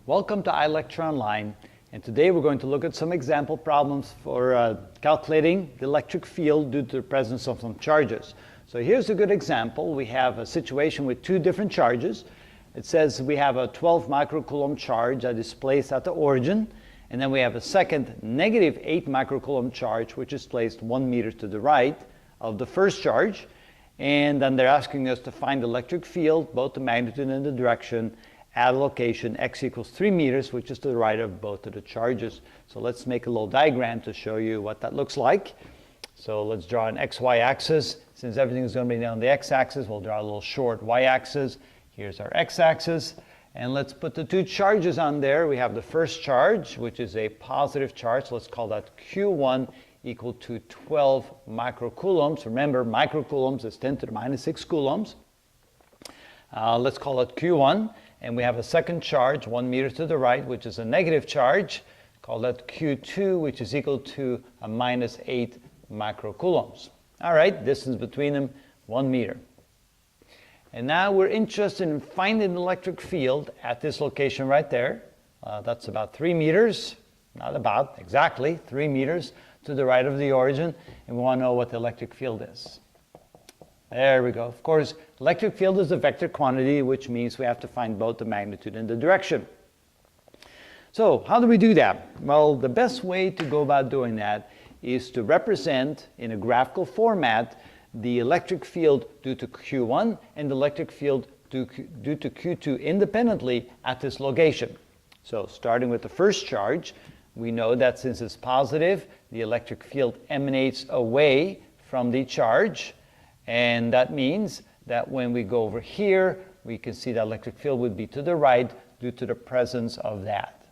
Welcome to iLecture Online, and today we're going to look at some example problems for calculating the electric field due to the presence of some charges. So here's a good example. We have a situation with two different charges. It says we have a 12 microcoulomb charge that is placed at the origin, and then we have a second negative 8 microcoulomb charge which is placed 1 meter to the right of the first charge. And then they're asking us to find the electric field, both the magnitude and the direction, at a location x equals 3 meters, which is to the right of both of the charges. So let's make a little diagram to show you what that looks like. So let's draw an xy axis. Since everything is going to be on the x-axis, we'll draw a little short y-axis. Here's our x-axis. And let's put the two charges on there. We have the first charge, which is a positive charge. So let's call that Q1 equal to 12 microcoulombs. Remember, microcoulombs is 10 to the minus 6 coulombs. Let's call it Q1. And we have a second charge, 1 meter to the right, which is a negative charge. Call that Q2, which is equal to a minus 8 microcoulombs. All right, distance between them, 1 meter. And now we're interested in finding the electric field at this location right there. That's about 3 meters, not about, exactly 3 meters to the right of the origin. And we want to know what the electric field is. There we go. Of course, electric field is a vector quantity, which means we have to find both the magnitude and the direction. So how do we do that? Well, the best way to go about doing that is to represent in a graphical format the electric field due to Q1 and the electric field due to Q2 independently at this location. So starting with the first charge, we know that since it's positive, the electric field emanates away from the charge. And that means that when we go over here, we can see the electric field would be to the right due to the presence of that.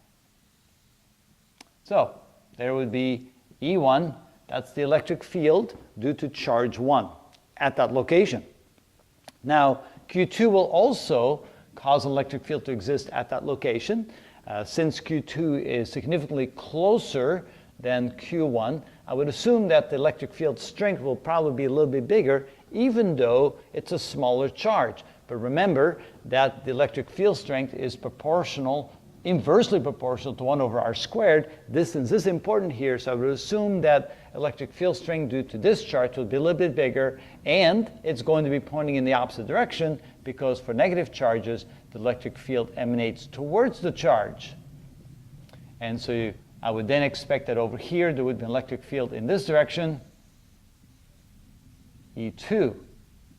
So there would be E1, that's the electric field due to charge 1 at that location. Now, Q2 will also cause an electric field to exist at that location. Since Q2 is significantly closer than Q1, I would assume that the electric field strength will probably be a little bit bigger, even though it's a smaller charge. But remember that the electric field strength is proportional, inversely proportional to 1 over r squared. Distance is important here, so I would assume that electric field strength due to this charge will be a little bit bigger, and it's going to be pointing in the opposite direction, because for negative charges, the electric field emanates towards the charge. And so I would then expect that over here there would be an electric field in this direction, E2,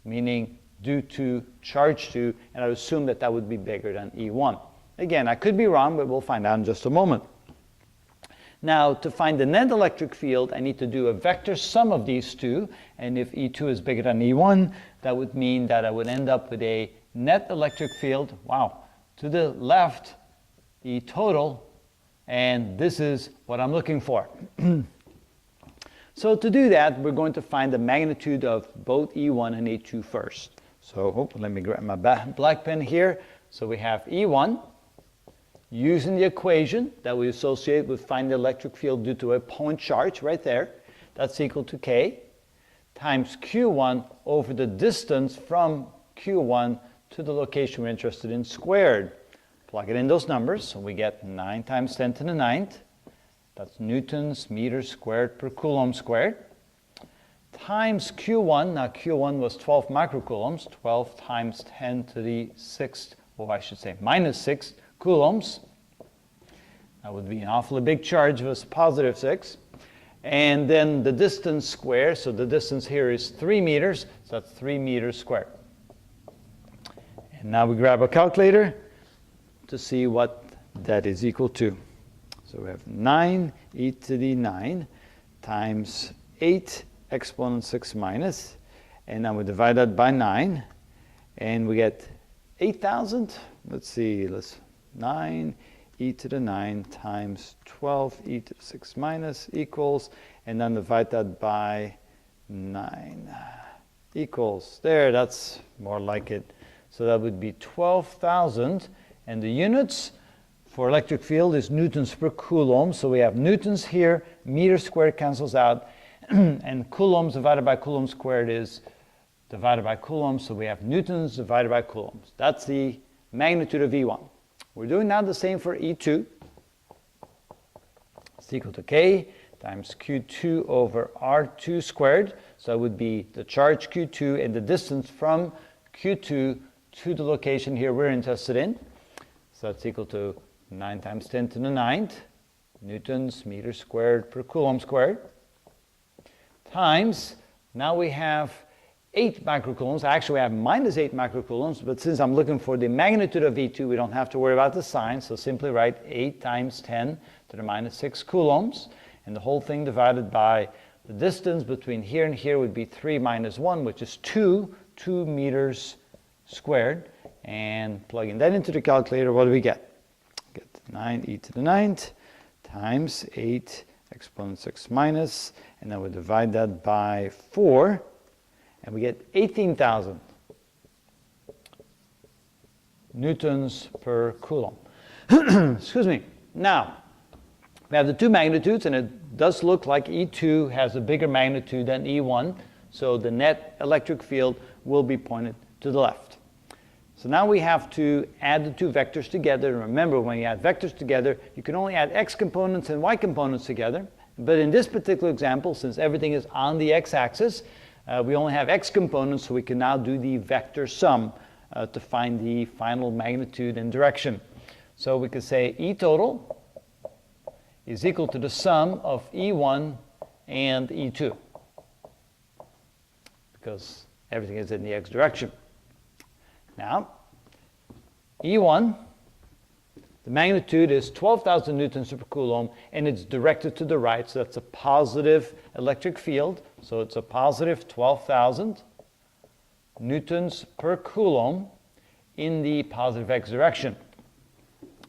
meaning due to charge 2, and I would assume that that would be bigger than E1. Again, I could be wrong, but we'll find out in just a moment. Now, to find the net electric field, I need to do a vector sum of these two, and if E2 is bigger than E1, that would mean that I would end up with a net electric field, wow, to the left, E total, and this is what I'm looking for. So to do that, we're going to find the magnitude of both E1 and E2 first. So let me grab my black pen here. So we have E1, using the equation that we associate with finding the electric field due to a point charge right there. That's equal to K times Q1 over the distance from Q1 to the location we're interested in squared. Plug it in those numbers, so we get 9 times 10 to the 9th. That's newtons meters squared per coulomb squared. Times Q1, now Q1 was 12 microcoulombs, 12 times 10 to the 6th, or I should say minus 6 coulombs. That would be an awfully big charge if it was positive 6. And then the distance squared, so the distance here is 3 meters, so that's 3 meters squared. And now we grab a calculator to see what that is equal to. So we have 9 e to the 9 times 8 exponent 6 minus, and now we divide that by 9, and we get 8,000. Let's see, 9 e to the 9 times 12 e to the 6 minus equals, and then divide that by 9 equals, there, that's more like it. So that would be 12,000, and the units for electric field is newtons per coulomb. So we have newtons here, meter squared cancels out, and coulombs divided by coulomb squared is divided by coulombs. So we have newtons divided by coulombs. That's the magnitude of E1. We're doing now the same for E2. It's equal to K times Q2 over R2 squared. So it would be the charge Q2 and the distance from Q2 to the location here we're interested in. So that's equal to 9 times 10 to the 9th newtons meters squared per coulomb squared times, now we have 8 microcoulombs. Actually, we have minus 8 microcoulombs, but since I'm looking for the magnitude of E2, we don't have to worry about the sign, so simply write 8 times 10 to the minus 6 coulombs, and the whole thing divided by the distance between here and here would be 3 minus 1, which is 2 meters squared, and plugging that into the calculator, what do we get? Get 9e to the 9th times 8 exponent 6 minus, and then we divide that by 4, and we get 18,000 newtons per coulomb. Excuse me. Now, we have the two magnitudes, and it does look like E2 has a bigger magnitude than E1, so the net electric field will be pointed to the left. So now we have to add the two vectors together. And remember, when you add vectors together, you can only add x components and y components together. But in this particular example, since everything is on the x-axis, we only have x components, so we can now do the vector sum to find the final magnitude and direction. So we could say E total is equal to the sum of E1 and E2, because everything is in the x direction. Now, E1, the magnitude is 12,000 newtons per coulomb, and it's directed to the right, so that's a positive electric field. So it's a positive 12,000 newtons per coulomb in the positive x direction.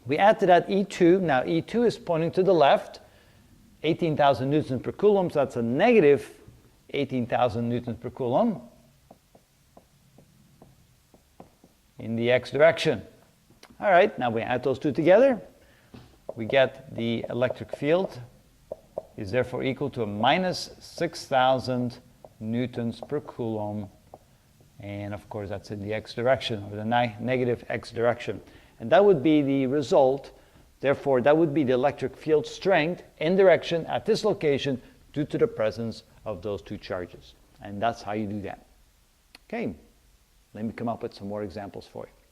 We add to that E2. Now E2 is pointing to the left, 18,000 newtons per coulomb, so that's a negative 18,000 newtons per coulomb in the x direction. All right, now we add those two together. We get the electric field is therefore equal to a minus 6,000 newtons per coulomb. And of course, that's in the x direction, or the negative x direction. And that would be the result. Therefore, that would be the electric field strength and direction at this location due to the presence of those two charges. And that's how you do that. Okay, let me come up with some more examples for you.